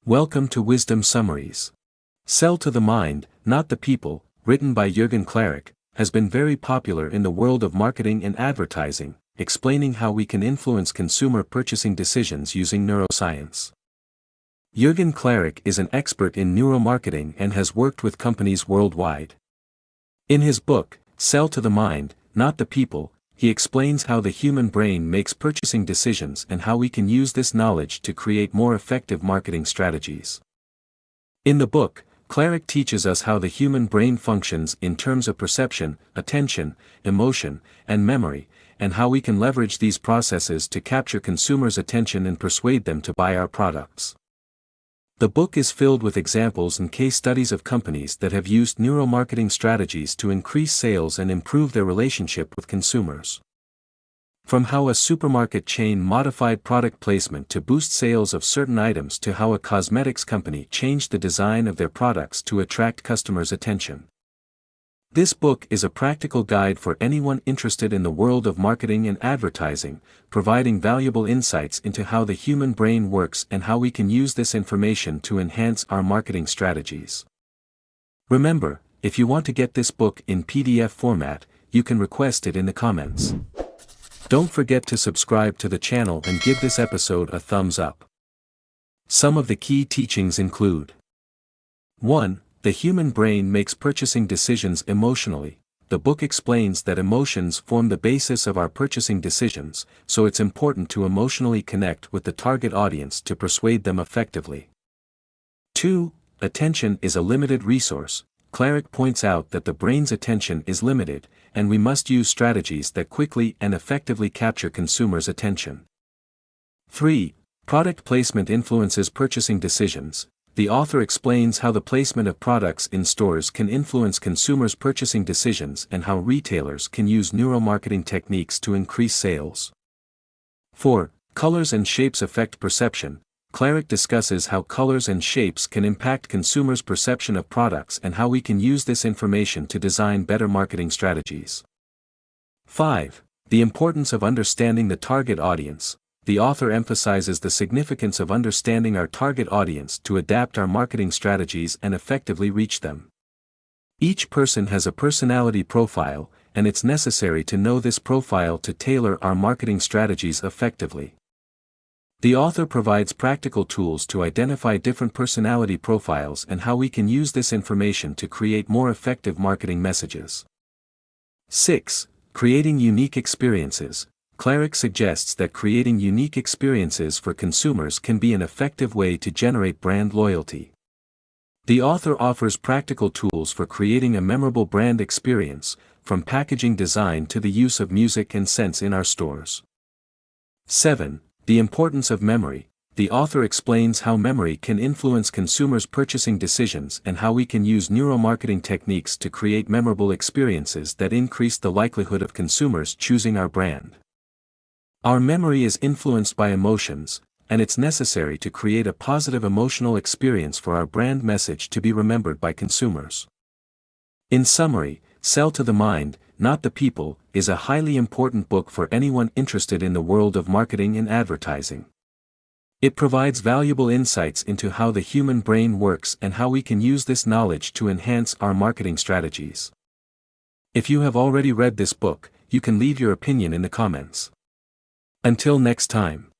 Welcome to Wisdom Summaries. Sell to the Mind, Not the People, written by Jurgen Klaric, has been very popular in the world of marketing and advertising, explaining how we can influence consumer purchasing decisions using neuroscience. Jurgen Klaric is an expert in neuromarketing and has worked with companies worldwide. In his book, Sell to the Mind, Not the People, he explains how the human brain makes purchasing decisions and how we can use this knowledge to create more effective marketing strategies. In the book, Klaric teaches us how the human brain functions in terms of perception, attention, emotion, and memory, and how we can leverage these processes to capture consumers' attention and persuade them to buy our products. The book is filled with examples and case studies of companies that have used neuromarketing strategies to increase sales and improve their relationship with consumers. From how a supermarket chain modified product placement to boost sales of certain items to how a cosmetics company changed the design of their products to attract customers' attention. This book is a practical guide for anyone interested in the world of marketing and advertising, providing valuable insights into how the human brain works and how we can use this information to enhance our marketing strategies. Remember, if you want to get this book in PDF format, you can request it in the comments. Don't forget to subscribe to the channel and give this episode a thumbs up. Some of the key teachings include: 1. The human brain makes purchasing decisions emotionally. The book explains that emotions form the basis of our purchasing decisions, so it's important to emotionally connect with the target audience to persuade them effectively. 2. Attention is a limited resource. Klaric points out that the brain's attention is limited, and we must use strategies that quickly and effectively capture consumers' attention. 3. Product placement influences purchasing decisions. The author explains how the placement of products in stores can influence consumers' purchasing decisions and how retailers can use neuromarketing techniques to increase sales. 4. Colors and shapes affect perception. Klaric discusses how colors and shapes can impact consumers' perception of products and how we can use this information to design better marketing strategies. 5. The importance of understanding the target audience. The author emphasizes the significance of understanding our target audience to adapt our marketing strategies and effectively reach them. Each person has a personality profile, and it's necessary to know this profile to tailor our marketing strategies effectively. The author provides practical tools to identify different personality profiles and how we can use this information to create more effective marketing messages. 6. Creating unique experiences. Klaric suggests that creating unique experiences for consumers can be an effective way to generate brand loyalty. The author offers practical tools for creating a memorable brand experience, from packaging design to the use of music and scents in our stores. 7. The importance of memory. The author explains how memory can influence consumers' purchasing decisions and how we can use neuromarketing techniques to create memorable experiences that increase the likelihood of consumers choosing our brand. Our memory is influenced by emotions, and it's necessary to create a positive emotional experience for our brand message to be remembered by consumers. In summary, Sell to the Mind, Not the People, is a highly important book for anyone interested in the world of marketing and advertising. It provides valuable insights into how the human brain works and how we can use this knowledge to enhance our marketing strategies. If you have already read this book, you can leave your opinion in the comments. Until next time.